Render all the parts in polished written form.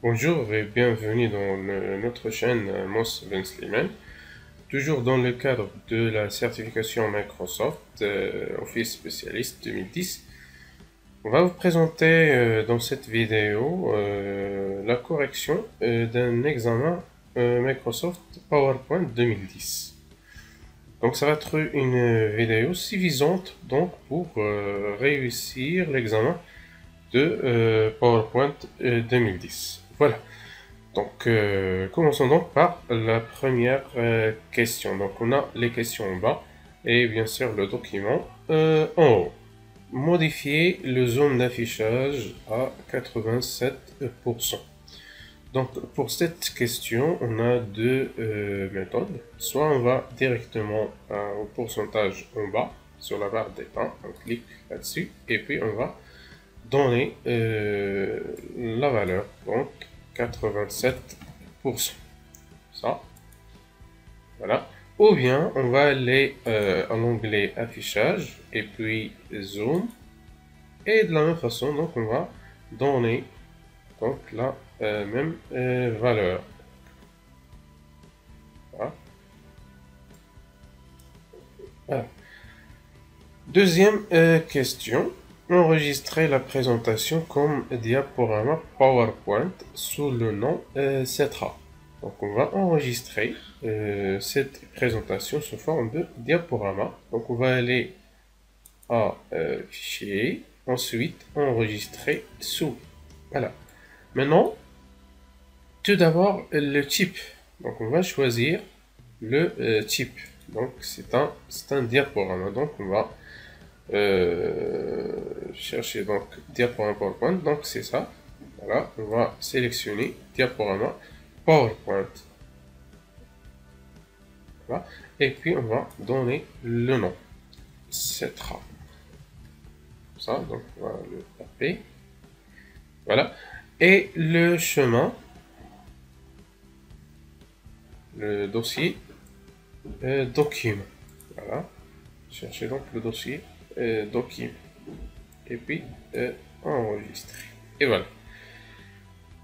Bonjour et bienvenue dans notre chaîne Moss Ben Slimane. Toujours dans le cadre de la certification Microsoft Office Specialist 2010, on va vous présenter dans cette vidéo la correction d'un examen Microsoft PowerPoint 2010. Donc ça va être une vidéo suffisante donc pour réussir l'examen de PowerPoint 2010. Voilà. Donc, commençons donc par la première question. Donc, on a les questions en bas et bien sûr le document en haut. Modifier le zoom d'affichage à 87%. Donc, pour cette question, on a deux méthodes. Soit on va directement au pourcentage en bas sur la barre des temps, on clique là-dessus et puis on va donner la valeur. Donc, 87%. Ça, voilà. Ou bien, on va aller à l'onglet affichage et puis zoom. Et de la même façon, donc, on va donner donc, la même valeur. Voilà. Voilà. Deuxième question. Enregistrer la présentation comme diaporama PowerPoint sous le nom Cetra. Donc on va enregistrer cette présentation sous forme de diaporama. Donc on va aller à Fichier, ensuite enregistrer sous. Voilà. Maintenant, tout d'abord le type. Donc on va choisir le type. Donc c'est un diaporama. Donc on va chercher donc diaporama PowerPoint, donc c'est ça. Voilà, on va sélectionner diaporama PowerPoint. Voilà, et puis on va donner le nom. Cetra. Ça, donc on va le taper. Voilà, et le chemin, le dossier document. Voilà, cherchez donc le dossier document. Et puis enregistrer. Et voilà.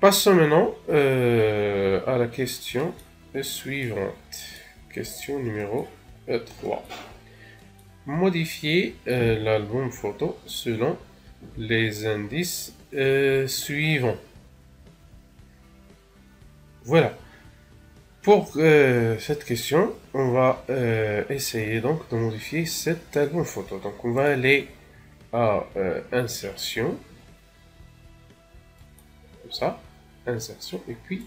Passons maintenant à la question suivante. Question numéro 3. Modifier l'album photo selon les indices suivants. Voilà. Pour cette question, on va essayer donc de modifier cet album photo. Donc on va aller à insertion, comme ça, insertion, et puis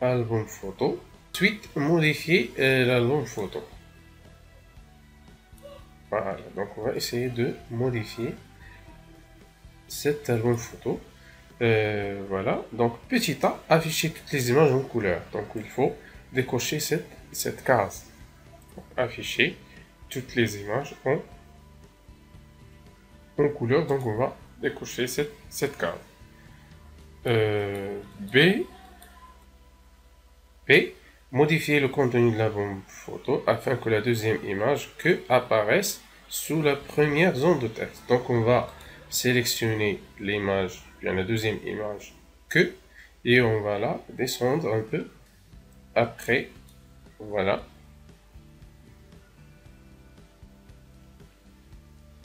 album photo. Ensuite, modifier l'album photo. Voilà, donc on va essayer de modifier cet album photo. Voilà, donc petit a, afficher toutes les images en couleur. Donc il faut décocher cette case. Donc, afficher toutes les images en couleur, donc on va décocher cette case. B, modifier le contenu de l'album photo afin que la deuxième image que apparaisse sous la première zone de texte. Donc on va sélectionner l'image, bien la deuxième image que, et on va la descendre un peu après, voilà,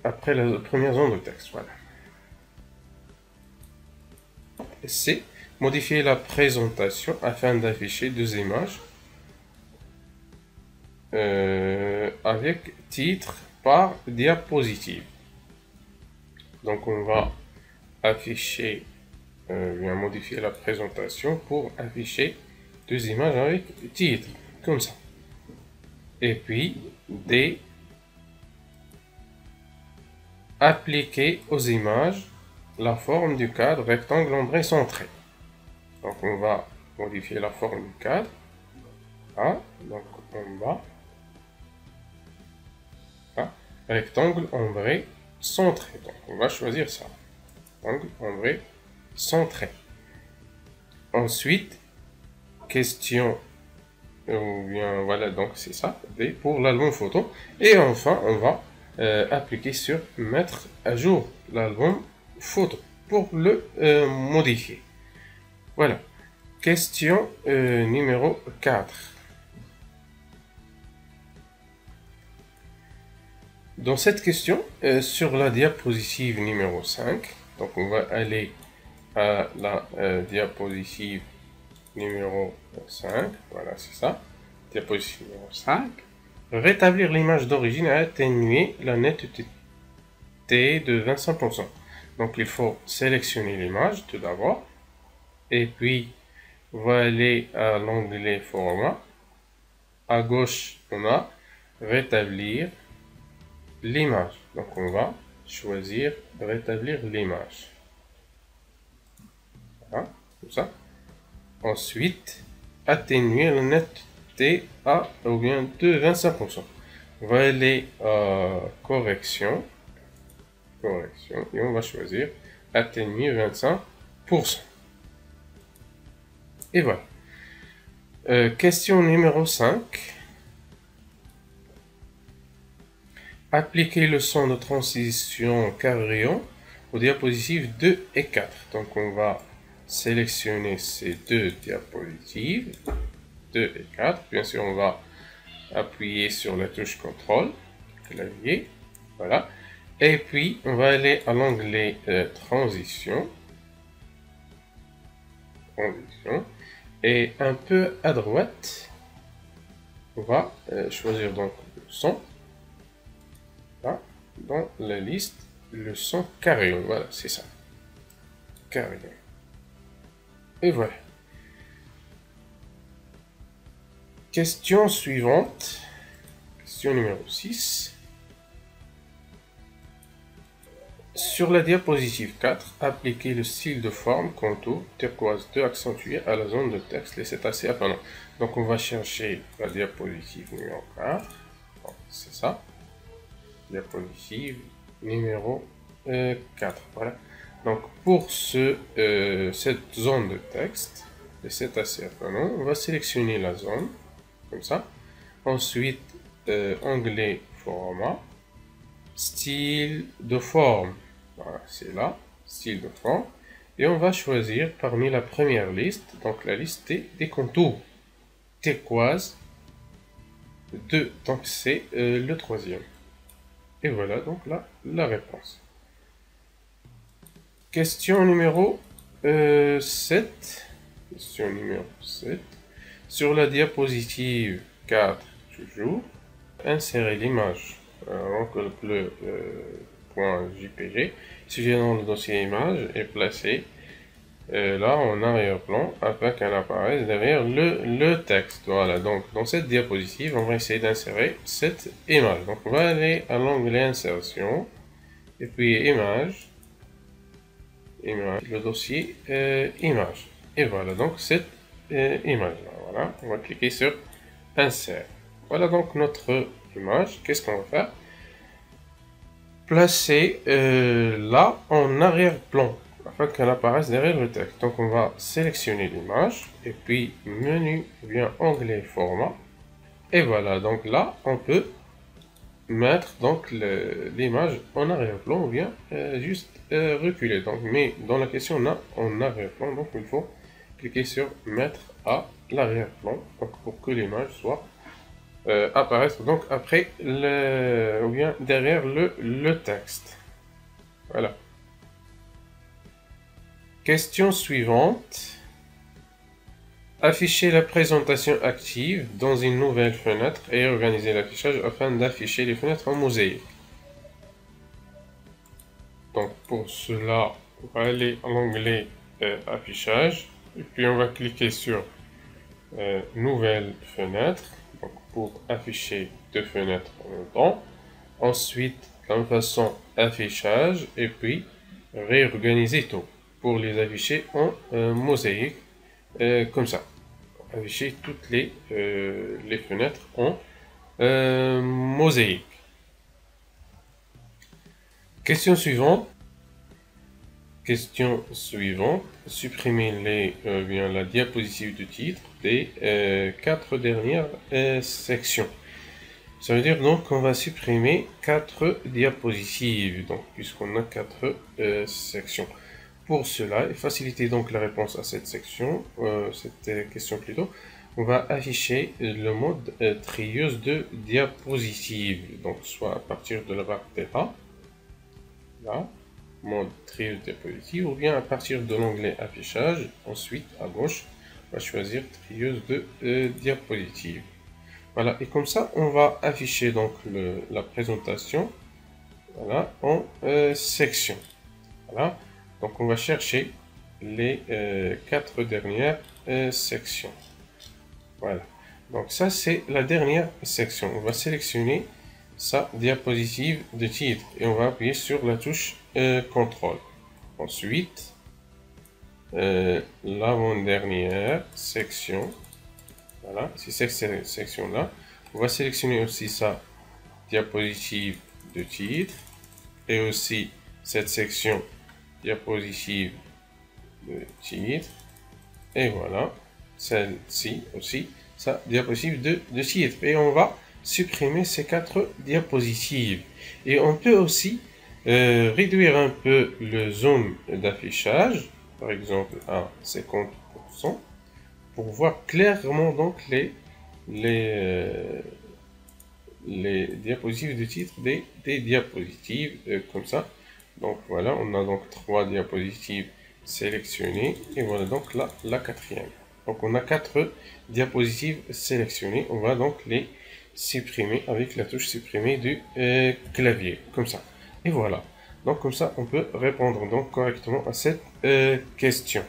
après la première zone de texte, voilà. C, modifier la présentation afin d'afficher deux images avec titre par diapositive. Donc on va afficher, bien modifier la présentation pour afficher deux images avec titre, comme ça. Et puis D, appliquer aux images la forme du cadre rectangle ombré centré. Donc on va modifier la forme du cadre. Ah, donc en bas. Ah, rectangle ombré centré. Donc on va choisir ça. Rectangle ombré centré. Ensuite, question, ou bien voilà, donc c'est ça, D pour l'album photo. Et enfin, on va appliquer sur mettre à jour l'album photo pour le modifier. Voilà. Question numéro 4. Dans cette question, sur la diapositive numéro 5, donc on va aller à la diapositive numéro 5, voilà c'est ça, diapositive numéro 5, rétablir l'image d'origine et atténuer la netteté de 25%. Donc il faut sélectionner l'image tout d'abord, et puis on va aller à l'onglet format, à gauche on a rétablir l'image, donc on va choisir rétablir l'image, voilà, comme ça. Ensuite, atténuer la netteté à ou bien de 25%. On va aller à correction, et on va choisir atténuer 25%. Et voilà. Question numéro 5. Appliquer le son de transition carillon aux diapositives 2 et 4. Donc on va sélectionner ces deux diapositives, 2 et 4. Bien sûr, on va appuyer sur la touche CTRL, clavier, voilà. Et puis, on va aller à l'onglet transition. Et un peu à droite, on va choisir donc le son. Là, dans la liste, le son carillon, voilà, c'est ça. Carillon. Et voilà. Question suivante. Question numéro 6. Sur la diapositive 4, appliquez le style de forme contour turquoise 2 accentué à la zone de texte. Et c'est assez apprenant. Donc on va chercher la diapositive numéro 4. C'est ça. Diapositive numéro 4. Voilà. Donc pour cette zone de texte, et c'est assez apprenant, on va sélectionner la zone, comme ça. Ensuite, onglet format, style de forme. Voilà, c'est là, style de forme. Et on va choisir parmi la première liste, donc la liste des contours turquoise 2. Donc c'est le troisième. Et voilà donc là la réponse. Question numéro 7. Question numéro 7. Sur la diapositive 4, toujours, insérer l'image le point JPG. Il suffit dans le dossier image et placer là en arrière-plan afin qu'elle apparaisse derrière le texte. Voilà, donc dans cette diapositive, on va essayer d'insérer cette image. Donc on va aller à l'onglet insertion et puis image, le dossier image. Et voilà donc cette image là. Voilà, on va cliquer sur insert. Voilà donc notre image. Qu'est-ce qu'on va faire? Placer là en arrière-plan afin qu'elle apparaisse derrière le texte. Donc on va sélectionner l'image et puis menu ou bien onglet format. Et voilà, donc là on peut mettre donc l'image en arrière-plan ou bien juste reculer. Donc, mais dans la question on a en arrière-plan, donc il faut cliquer sur mettre à l'arrière-plan pour que l'image soit apparaître donc après ou bien derrière le texte. Voilà. Question suivante. Afficher la présentation active dans une nouvelle fenêtre et organiser l'affichage afin d'afficher les fenêtres en mosaïque. Donc pour cela, on va aller à l'onglet affichage et puis on va cliquer sur nouvelle fenêtre donc pour afficher deux fenêtres en même temps. Ensuite, comme façon affichage et puis réorganiser tout pour les afficher en mosaïque comme ça. Afficher toutes les fenêtres en mosaïque. Question suivante. Question suivante. Supprimer bien la diapositive de titre des 4 dernières sections. Ça veut dire donc qu'on va supprimer 4 diapositives, donc puisqu'on a 4 sections. Pour cela, et faciliter donc la réponse à cette section, cette question plutôt, on va afficher le mode trieuse de diapositive. Donc soit à partir de la barre d'état, là, mode trieuse de diapositive, ou bien à partir de l'onglet affichage, ensuite à gauche, on va choisir trieuse de diapositive. Voilà, et comme ça, on va afficher donc la présentation, voilà, en section. Voilà, donc on va chercher les 4 dernières sections. Voilà, donc ça c'est la dernière section. On va sélectionner sa diapositive de titre et on va appuyer sur la touche contrôle. Ensuite, l'avant-dernière section. Voilà, c'est cette section-là. On va sélectionner aussi sa diapositive de titre et aussi cette section diapositive de titre. Et voilà, celle-ci aussi, sa diapositive de titre. Et on va supprimer ces 4 diapositives. Et on peut aussi réduire un peu le zoom d'affichage, par exemple à 50%. Pour voir clairement donc les diapositives de titre des diapositives comme ça. Donc voilà, on a donc 3 diapositives sélectionnées et voilà donc là la quatrième. Donc on a 4 diapositives sélectionnées. On va donc les supprimer avec la touche supprimer du clavier comme ça. Et voilà. Donc comme ça on peut répondre donc correctement à cette question.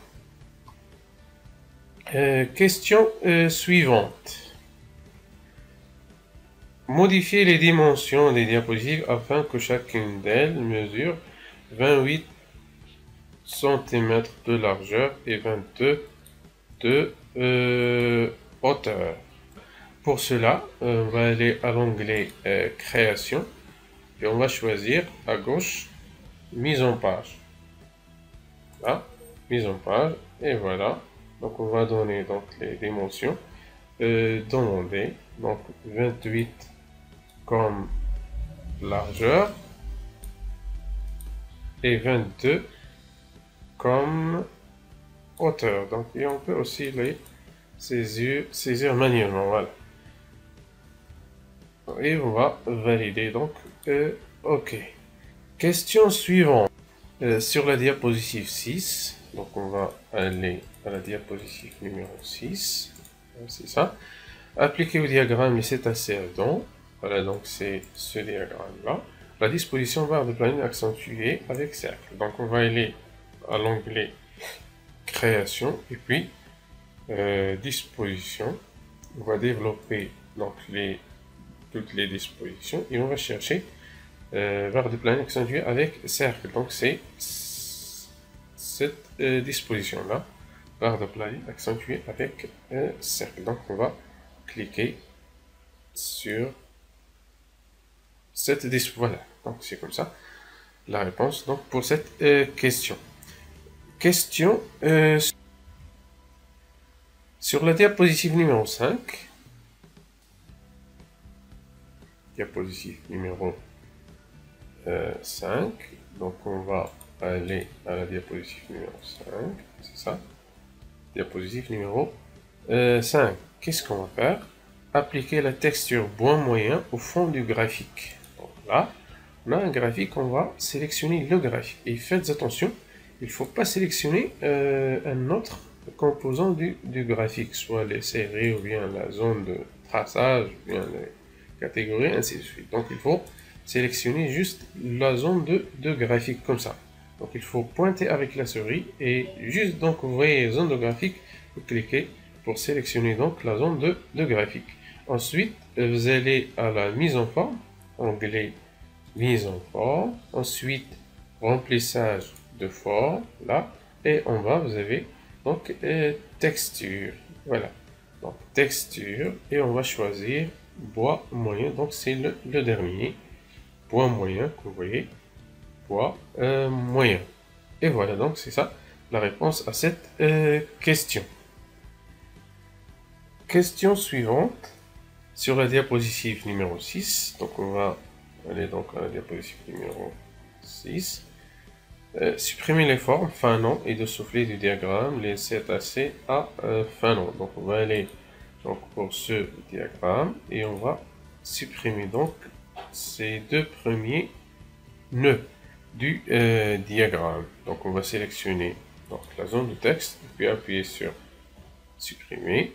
Question suivante. Modifier les dimensions des diapositives afin que chacune d'elles mesure 28 cm de largeur et 22 de hauteur. Pour cela, on va aller à l'onglet Création et on va choisir à gauche Mise en page. Là, mise en page et voilà. Donc on va donner donc les dimensions demandées. Donc 28 comme largeur et 22 comme hauteur. Donc et on peut aussi les saisir manuellement. Voilà. Et on va valider donc OK. Question suivante. Sur la diapositive 6, donc on va aller à la diapositive numéro 6, c'est ça. Appliquer au diagramme les 7 ascendants, voilà donc c'est ce diagramme-là. La disposition barre de planning accentuée avec cercle. Donc on va aller à l'onglet Création et puis Disposition. On va développer donc toutes les dispositions et on va chercher barre de planning accentuée avec cercle. Donc c'est cette disposition là, barre de planning accentuée avec cercle. Donc on va cliquer sur cette disposition. Voilà, donc c'est comme ça la réponse donc pour cette question. Question sur la diapositive numéro 5. Diapositive numéro 5. Donc on va aller à la diapositive numéro 5. C'est ça. Diapositive numéro 5. Qu'est-ce qu'on va faire? Appliquer la texture bois moyen au fond du graphique. Donc là, on a un graphique, on va sélectionner le graphique. Et faites attention, il ne faut pas sélectionner un autre composant du graphique, soit les séries ou bien la zone de traçage, ou bien les catégories, ainsi de suite. Donc il faut sélectionner juste la zone de graphique comme ça. Donc il faut pointer avec la souris et juste donc vous voyez zone de graphique, vous cliquez pour sélectionner donc la zone de graphique. Ensuite vous allez à la mise en forme, onglet mise en forme, ensuite remplissage de forme là et en bas vous avez donc texture. Voilà, donc texture et on va choisir bois moyen, donc c'est le dernier. Bois moyen, que vous voyez, bois moyen. Et voilà, donc c'est ça la réponse à cette question. Question suivante, sur la diapositive numéro 6, donc on va aller donc à la diapositive numéro 6. Supprimer les formes fin nom et de souffler du diagramme, les cétacés à fin nom. Donc on va aller donc, pour ce diagramme et on va supprimer donc ces deux premiers nœuds du diagramme. Donc on va sélectionner donc, la zone de texte, puis appuyer sur supprimer.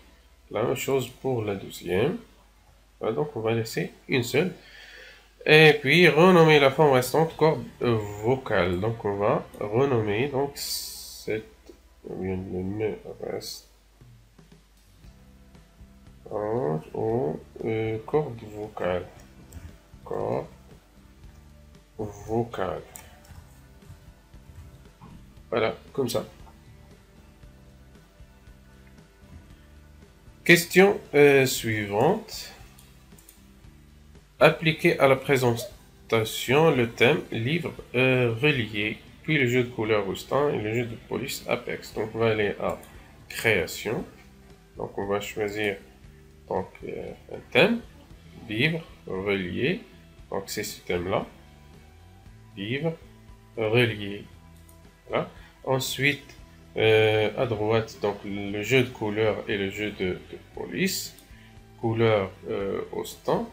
La même chose pour la deuxième. Voilà, donc on va laisser une seule. Et puis renommer la forme restante corde vocale. Donc on va renommer donc cette le nœud restante au corde vocale. Corde vocale. Voilà, comme ça. Question suivante. Appliquer à la présentation le thème livre relié, puis le jeu de couleurs Rustan et le jeu de police Apex. Donc on va aller à création. Donc on va choisir donc, un thème, livre relié. Donc c'est ce thème-là. Livre relié. Voilà. Ensuite, à droite, donc le jeu de couleurs et le jeu de police. Couleur au stand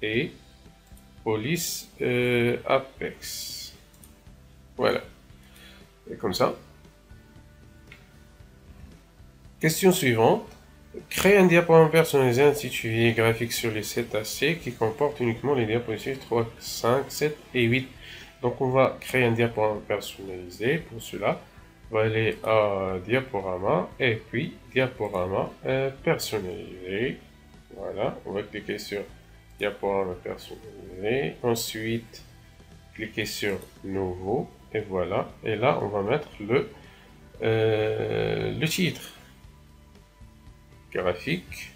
et police Apex. Voilà. Et comme ça. Question suivante. Créer un diaporama personnalisé intitulé graphique sur les cétacés qui comporte uniquement les diapositives 3, 5, 7 et 8. Donc on va créer un diaporama personnalisé. Pour cela, on va aller à diaporama et puis diaporama personnalisé. Voilà, on va cliquer sur diaporama personnalisé. Ensuite, cliquer sur nouveau et voilà. Et là, on va mettre le titre. Graphique.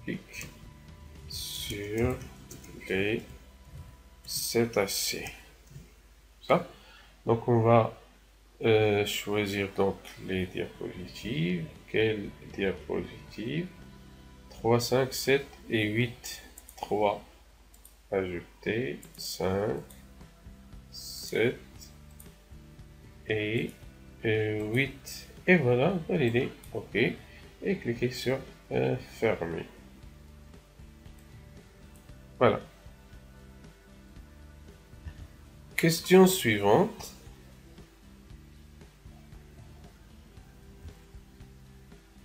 Clique sur les cétacés. Ça. Donc on va choisir donc les diapositives. Quelles diapositives? 3, 5, 7 et 8. 3. Ajouter 5, 7 et 8. Et voilà, valider. OK. Et cliquez sur fermer. Voilà. Question suivante.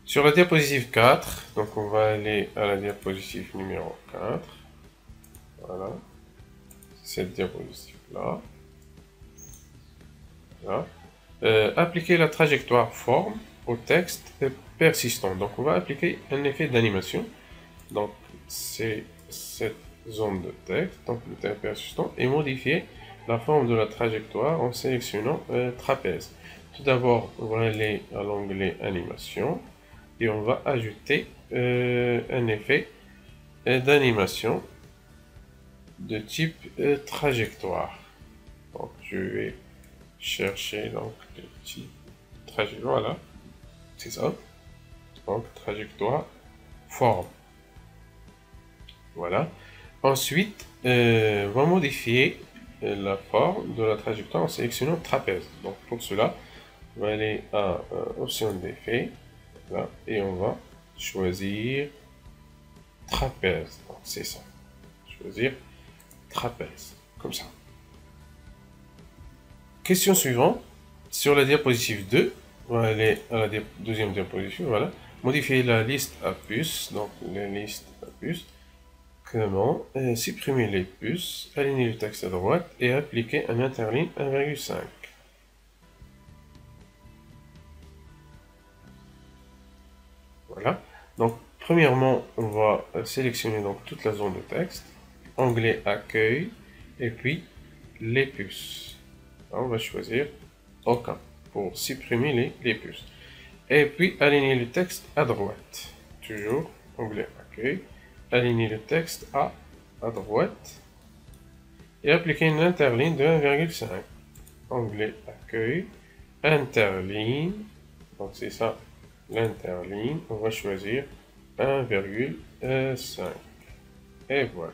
Sur la diapositive 4, donc on va aller à la diapositive numéro 4. Voilà. Cette diapositive-là. Voilà. Appliquer la trajectoire forme au texte persistant. Donc on va appliquer un effet d'animation. Donc c'est cette zone de texte, donc le texte persistant, et modifier la forme de la trajectoire en sélectionnant trapèze. Tout d'abord, on va aller à l'onglet animation et on va ajouter un effet d'animation de type trajectoire. Donc je vais chercher donc le type trajectoire, voilà, c'est ça. Donc trajectoire forme. Voilà. Ensuite, on va modifier la forme de la trajectoire en sélectionnant trapèze. Donc pour cela, on va aller à option d'effet, là, et on va choisir trapèze. Donc c'est ça. Choisir trapèze, comme ça. Question suivante. Sur la diapositive 2, on va aller à la deuxième diapositive, voilà. Modifier la liste à puces, donc la liste à puces. Comment supprimer les puces, aligner le texte à droite et appliquer un interligne 1,5. Voilà. Donc, premièrement, on va sélectionner donc toute la zone de texte, onglet accueil, et puis les puces. Alors, on va choisir aucun pour supprimer les puces. Et puis, aligner le texte à droite. Toujours, onglet accueil. Aligner le texte à droite et appliquer une interligne de 1,5. Onglet accueil, interligne, donc c'est ça l'interligne, on va choisir 1,5 Et voilà.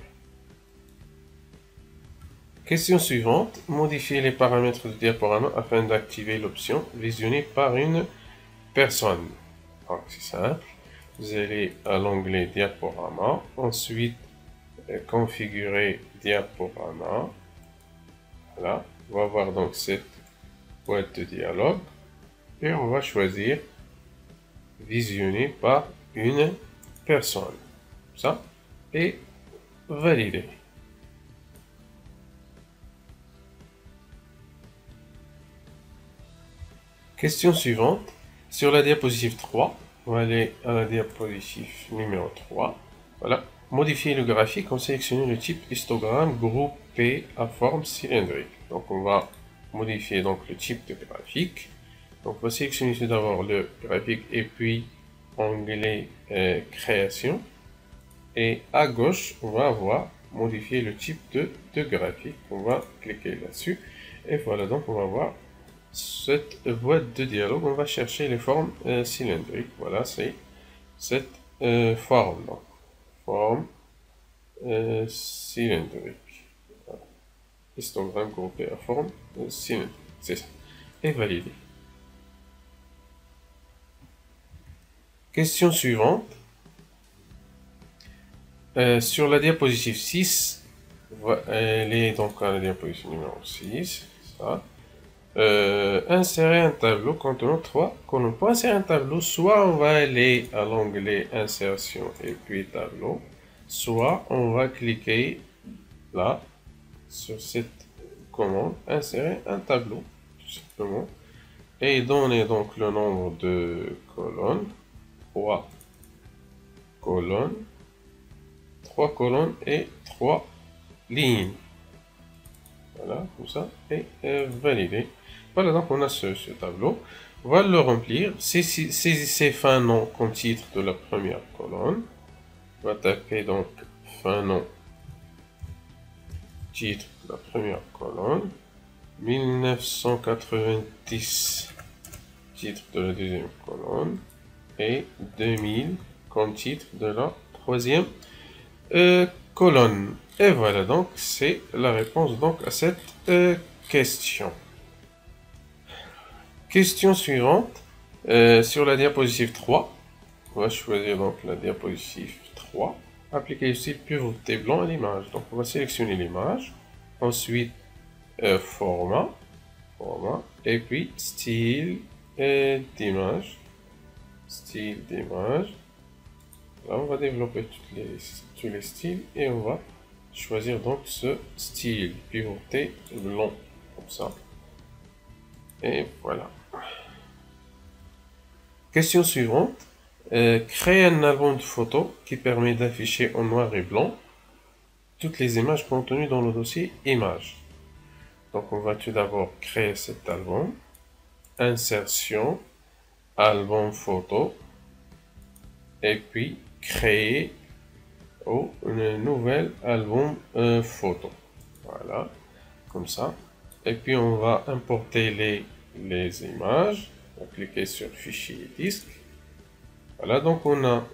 Question suivante. Modifier les paramètres du diaporama afin d'activer l'option visionnée par une personne. Donc c'est simple. Vous allez à l'onglet diaporama. Ensuite, configurer diaporama. Voilà. On va voir donc cette boîte de dialogue. Et on va choisir visionner par une personne. Ça. Et valider. Question suivante. Sur la diapositive 3, on va aller à la diapositive numéro 3. Voilà. Modifier le graphique en sélectionnant le type histogramme groupé à forme cylindrique. Donc on va modifier donc le type de graphique. Donc on va sélectionner tout d'abord le graphique et puis onglet création. Et à gauche, on va avoir modifier le type de graphique. On va cliquer là-dessus. Et voilà, donc on va voir cette boîte de dialogue. On va chercher les formes cylindriques. Voilà, c'est cette forme. Donc, forme cylindrique. Voilà. Histogramme groupé à forme cylindrique. C'est ça. Et validé. Question suivante. Sur la diapositive 6, elle est donc à la diapositive numéro 6. Ça. Insérer un tableau contenant 3 colonnes. Pour insérer un tableau, soit on va aller à l'onglet insertion et puis tableau, soit on va cliquer là sur cette commande insérer un tableau tout simplement et donner donc le nombre de colonnes, 3 colonnes, 3 colonnes et 3 lignes. Voilà, comme ça, et valider. Voilà, donc on a ce tableau. On va le remplir. Saisissez fin nom comme titre de la première colonne. On va taper donc fin nom, titre de la première colonne. 1990, titre de la deuxième colonne. Et 2000 comme titre de la troisième colonne. Et voilà, donc c'est la réponse donc à cette question. Question suivante. Sur la diapositive 3, on va choisir donc la diapositive 3. Appliquer le style pivoté blanc à l'image. Donc on va sélectionner l'image. Ensuite, format. Et puis style d'image. Style d'image. Là, on va développer tous les styles et on va choisir donc ce style pivoté blanc comme ça. Et voilà. Question suivante. Créer un album de photos qui permet d'afficher en noir et blanc toutes les images contenues dans le dossier images. Donc on va tout d'abord créer cet album. Insertion, album photo. Et puis créer un nouvel album photo. Voilà, comme ça. Et puis on va importer les images. On va cliquer sur fichier disque. Voilà, donc on a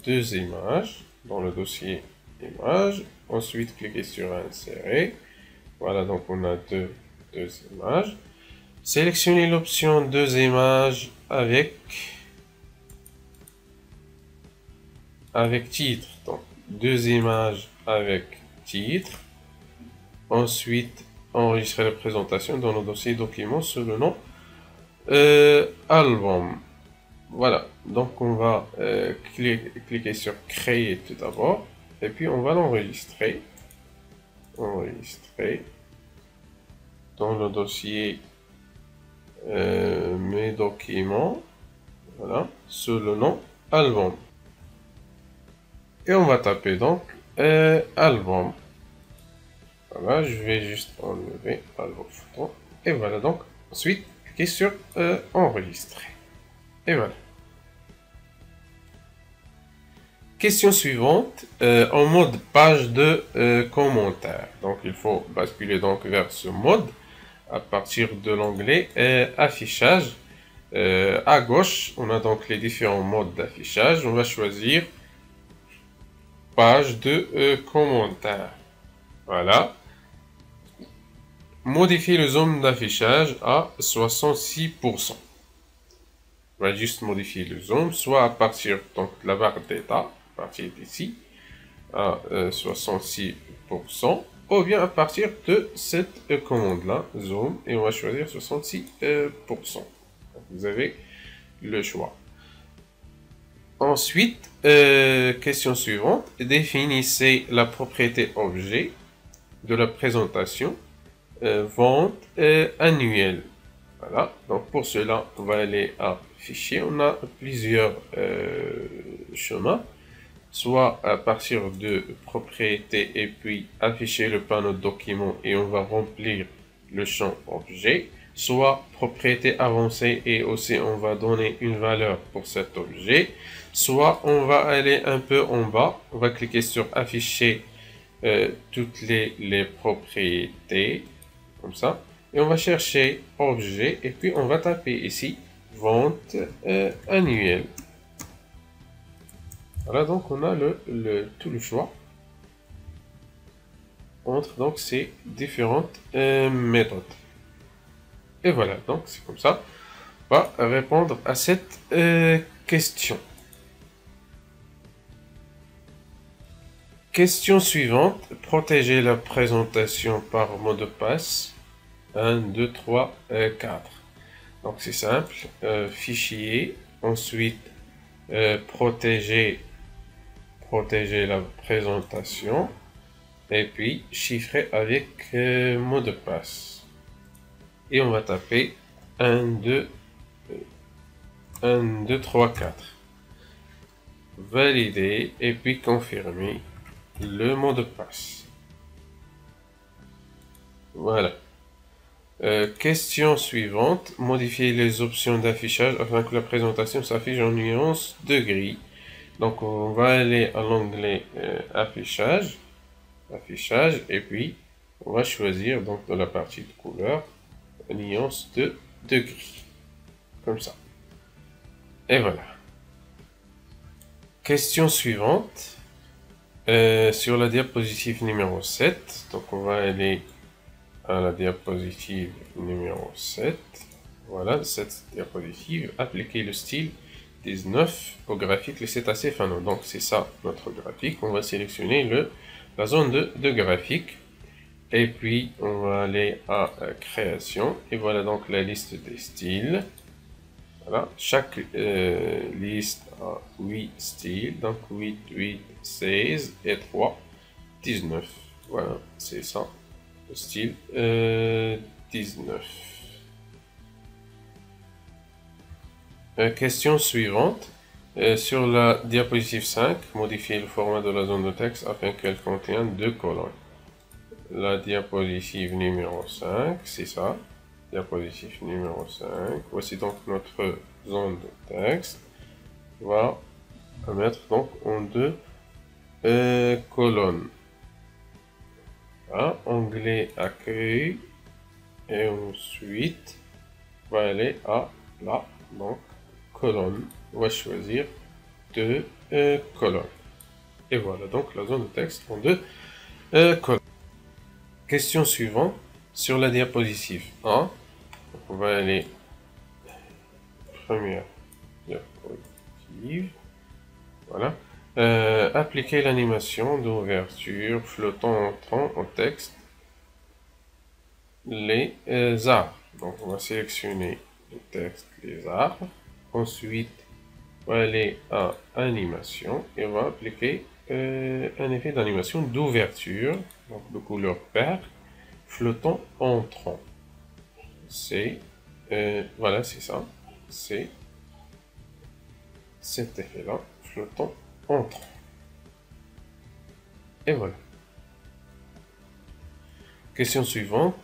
deux images dans le dossier images. Ensuite, cliquez sur insérer. Voilà, donc on a deux images. Sélectionnez l'option deux images avec titre. Donc, deux images avec titre. Ensuite, enregistrer la présentation dans le dossier document sous le nom album. Voilà, donc on va cliquer sur créer tout d'abord. Et puis on va l'enregistrer. Enregistrer dans le dossier mes documents. Voilà, sous le nom album. Et on va taper donc album. Voilà, je vais juste enlever album photo. Et voilà, donc ensuite, cliquez sur enregistrer. Et voilà. Question suivante, en mode page de commentaires. Donc il faut basculer donc vers ce mode à partir de l'onglet affichage. À gauche, on a donc les différents modes d'affichage. On va choisir page de commentaires. Voilà. Modifier le zoom d'affichage à 66%. On va juste modifier le zoom, soit à partir donc, de la barre d'état, à partir d'ici, à 66%, ou bien à partir de cette commande-là, zoom, et on va choisir 66%. Vous avez le choix. Ensuite, question suivante, définissez la propriété objet de la présentation vente annuelle. Voilà, donc pour cela, on va aller à fichier. On a plusieurs chemins, soit à partir de propriété et puis afficher le panneau de document et on va remplir le champ objet, soit propriété avancée et aussi on va donner une valeur pour cet objet, soit on va aller un peu en bas, on va cliquer sur afficher toutes les propriétés, comme ça, et on va chercher objet et puis on va taper ici vente annuelle. Voilà, donc on a tout le choix entre donc ces différentes méthodes. Et voilà, donc c'est comme ça. On va répondre à cette question. Question suivante. Protéger la présentation par mot de passe. 1, 2, 3, 4. Donc c'est simple. Fichier. Ensuite, protéger la présentation. Et puis, chiffrer avec mot de passe. Et on va taper 1, 2, 3, 4. Valider et puis confirmer le mot de passe. Voilà. Question suivante. Modifier les options d'affichage afin que la présentation s'affiche en nuance de gris. Donc on va aller à l'onglet affichage. Et puis on va choisir donc dans la partie de couleur nuance de gris. Comme ça. Et voilà. Question suivante. Sur la diapositive numéro 7, donc on va aller à la diapositive numéro 7. Voilà, cette diapositive, appliquer le style 19 au graphique, le cétacé Fano. Donc c'est ça notre graphique. On va sélectionner la zone de graphique. Et puis on va aller à création. Et voilà donc la liste des styles. Voilà, chaque liste a 8 styles, donc 8, 8, 16 et 3, 19. Voilà, c'est ça, le style 19. Question suivante. Sur la diapositive 5, modifier le format de la zone de texte afin qu'elle contienne 2 colonnes. La diapositive numéro 5, c'est ça. Diapositive numéro 5. Voici donc notre zone de texte. On va mettre donc en 2 colonnes. Voilà, onglet accueil. Et ensuite, on va aller à la donc, colonne. On va choisir 2 colonnes. Et voilà donc la zone de texte en 2 colonnes. Question suivante. Sur la diapositive 1, on va aller première diapositive. Voilà. Appliquer l'animation d'ouverture flottant entrant au texte les arbres. Donc on va sélectionner le texte les arbres. Ensuite, on va aller à animation et on va appliquer un effet d'animation d'ouverture, donc de couleur vert, flottant entrant. C'est voilà, c'est ça. C'est cet effet-là, flottant entrant. Et voilà. Question suivante.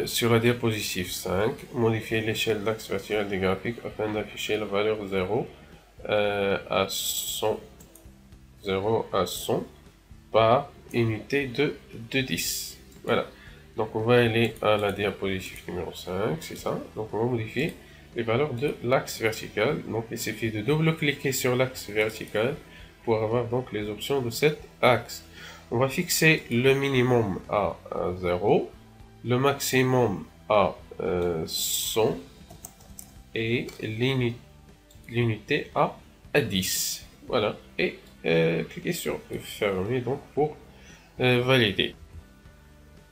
Sur la diapositive 5, modifier l'échelle d'axe vertical des graphiques afin d'afficher la valeur 0 à 100, 0 à 100 par unité de 10. Voilà. Donc on va aller à la diapositive numéro 5, c'est ça. Donc on va modifier les valeurs de l'axe vertical. Donc il suffit de double-cliquer sur l'axe vertical pour avoir donc les options de cet axe. On va fixer le minimum à 0, le maximum à 100 et l'unité à 10. Voilà, et cliquez sur fermer donc pour valider.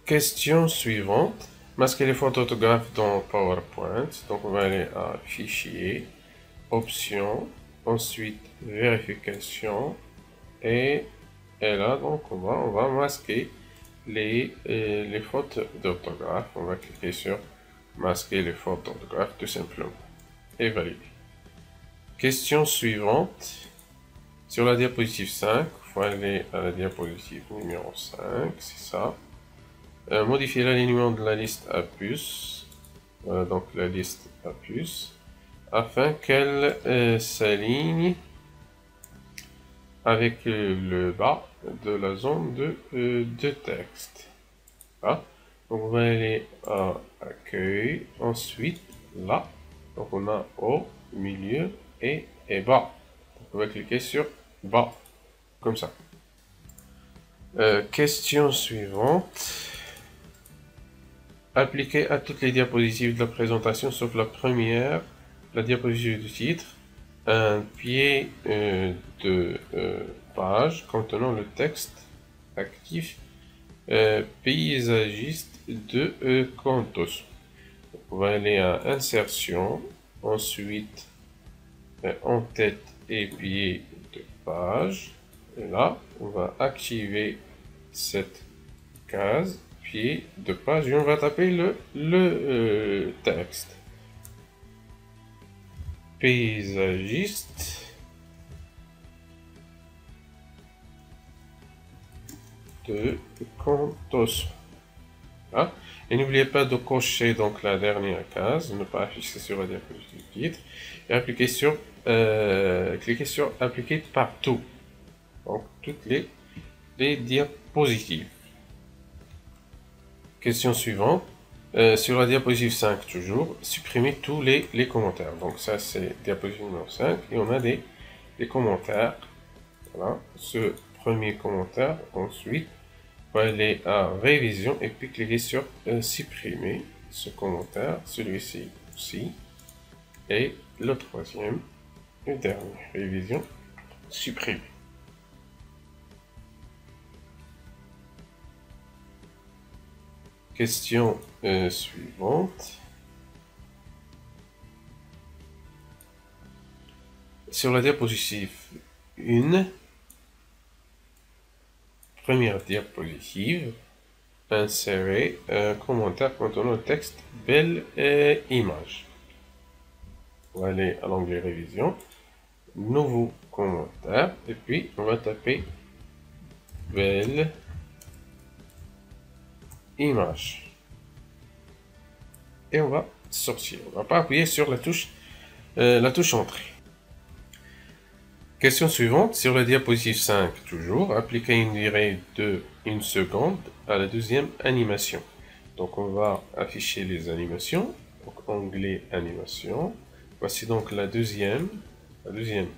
Question suivante. Masquer les fautes d'orthographe dans PowerPoint. Donc on va aller à Fichier, Options, ensuite Vérification, et là donc on va masquer les fautes d'orthographe. On va cliquer sur Masquer les fautes d'orthographe tout simplement et valider. Question suivante. Sur la diapositive 5, il faut aller à la diapositive numéro 5, c'est ça. Modifier l'alignement de la liste à puce, donc la liste à puce, afin qu'elle s'aligne avec le bas de la zone de texte. Là. Donc on va aller à Accueil, ensuite là, donc on a Haut, Milieu et Bas. Donc on va cliquer sur Bas, comme ça. Question suivante. Appliquer à toutes les diapositives de la présentation, sauf la première, la diapositive du titre, un pied de page contenant le texte actif paysagiste de Cantos. On va aller à Insertion, ensuite en tête et pied de page. Et là, on va activer cette case pied de page et on va taper le texte. Paysagiste de Cantos. Voilà. Et n'oubliez pas de cocher donc la dernière case, ne pas afficher sur la diapositive du titre, et appliquer sur, cliquez sur appliquer partout. Donc toutes les diapositives. Question suivante. Sur la diapositive 5 toujours, supprimer tous les commentaires. Donc ça c'est diapositive numéro 5 et on a des commentaires. Voilà, ce premier commentaire. Ensuite, on va aller à révision et puis cliquer sur supprimer ce commentaire, celui-ci aussi, et le troisième et dernier, révision, supprimer. Question suivante. Sur la diapositive 1, première diapositive, insérer un commentaire contenant le texte belle image. On va aller à l'onglet révision, nouveau commentaire, et puis on va taper belle image. Et on va sortir. On va pas appuyer sur la touche entrée. Question suivante, sur la diapositive 5 toujours, appliquer une durée de 1 seconde à la deuxième animation. Donc on va afficher les animations, donc onglet animation. Voici donc la deuxième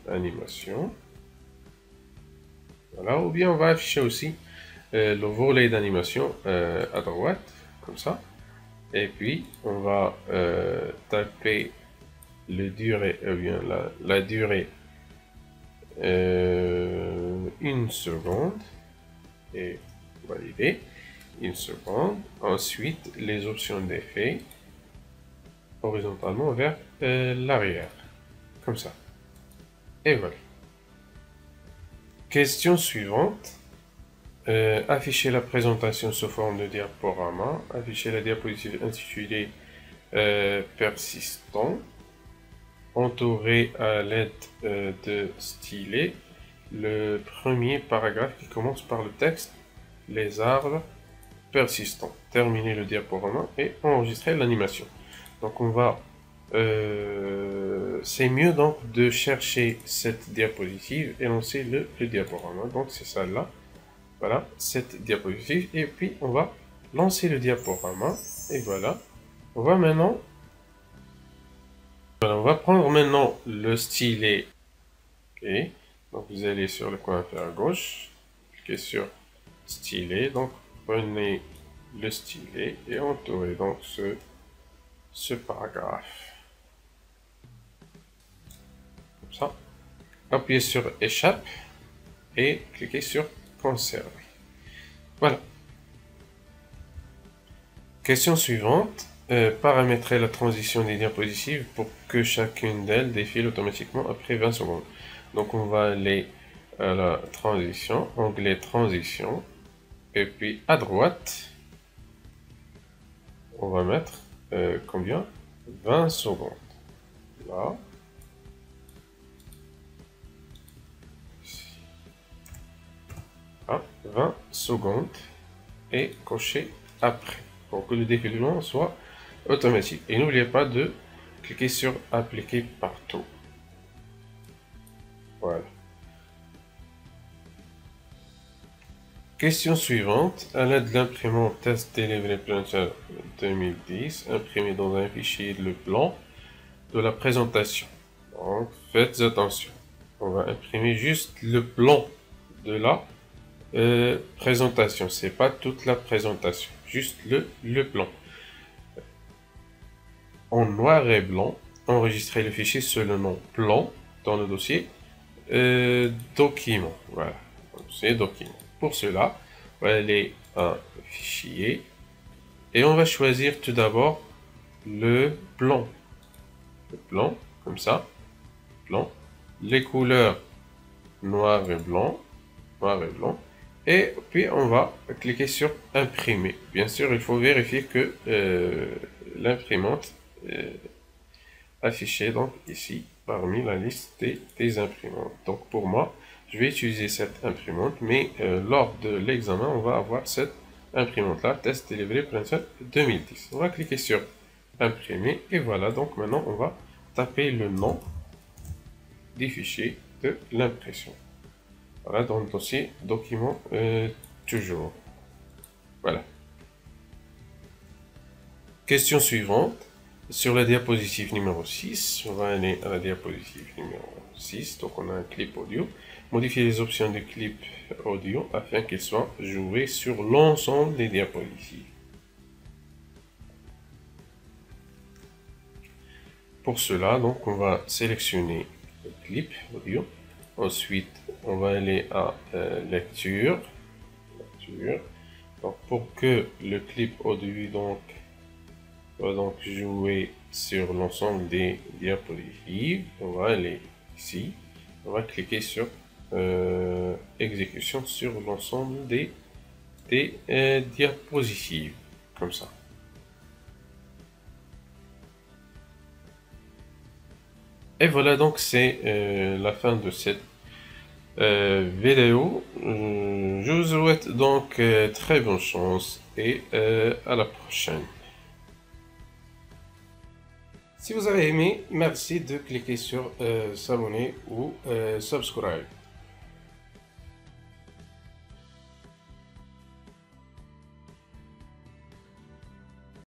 animation. Voilà, ou bien on va afficher aussi le volet d'animation à droite, comme ça. Et puis on va taper le durée, bien la durée 1 seconde et valider 1 seconde. Ensuite les options d'effet horizontalement vers l'arrière, comme ça. Et voilà. Question suivante. Afficher la présentation sous forme de diaporama. Afficher la diapositive intitulée persistant. Entourer à l'aide de stylet le premier paragraphe qui commence par le texte les arbres persistants. Terminer le diaporama et enregistrer l'animation. Donc on va c'est mieux donc de chercher cette diapositive et lancer le diaporama. Donc c'est ça là. Voilà cette diapositive et puis on va lancer le diaporama et voilà. On va maintenant on va prendre maintenant le stylet. Okay. Donc vous allez sur le coin inférieur gauche, cliquez sur stylet, donc prenez le stylet et entourez donc ce paragraphe. Comme ça. Appuyez sur échappe et cliquez sur conserver. Voilà. Question suivante. Paramétrer la transition des diapositives pour que chacune d'elles défile automatiquement après 20 secondes. Donc on va aller à la transition, onglet transition, et puis à droite, on va mettre combien? 20 secondes. Là. Là, 20 secondes et cocher après pour que le défilement soit automatique. Et n'oubliez pas de cliquer sur appliquer partout. Voilà. Question suivante. À l'aide de l'imprimante Test Delivery Printer 2010, imprimez dans un fichier le plan de la présentation. Donc faites attention. On va imprimer juste le plan de la présentation. C'est pas toute la présentation, juste le plan. En noir et blanc, enregistrez le fichier sur le nom plan dans le dossier document. Voilà, c'est document. Pour cela, on va aller à fichier et on va choisir tout d'abord le plan. Le plan, comme ça, plan. Les couleurs noir et blanc, et puis on va cliquer sur imprimer. Bien sûr, il faut vérifier que l'imprimante affichée donc ici parmi la liste des imprimantes. Donc pour moi, je vais utiliser cette imprimante, mais lors de l'examen, on va avoir cette imprimante là, Test Delivery Printer 2010. On va cliquer sur imprimer et voilà. Donc maintenant, on va taper le nom des fichiers de l'impression. Voilà, dans le dossier document toujours. Voilà. Question suivante. Sur la diapositive numéro 6, on va aller à la diapositive numéro 6. Donc on a un clip audio. Modifier les options de clip audio afin qu'il soit joué sur l'ensemble des diapositives. Pour cela, donc on va sélectionner le clip audio. Ensuite, on va aller à lecture. Donc, pour que le clip audio va donc jouer sur l'ensemble des diapositives, on va aller ici. On va cliquer sur exécution sur l'ensemble des diapositives, comme ça. Et voilà, donc c'est la fin de cette vidéo. Je vous souhaite donc très bonne chance et à la prochaine. Si vous avez aimé, merci de cliquer sur s'abonner ou subscribe.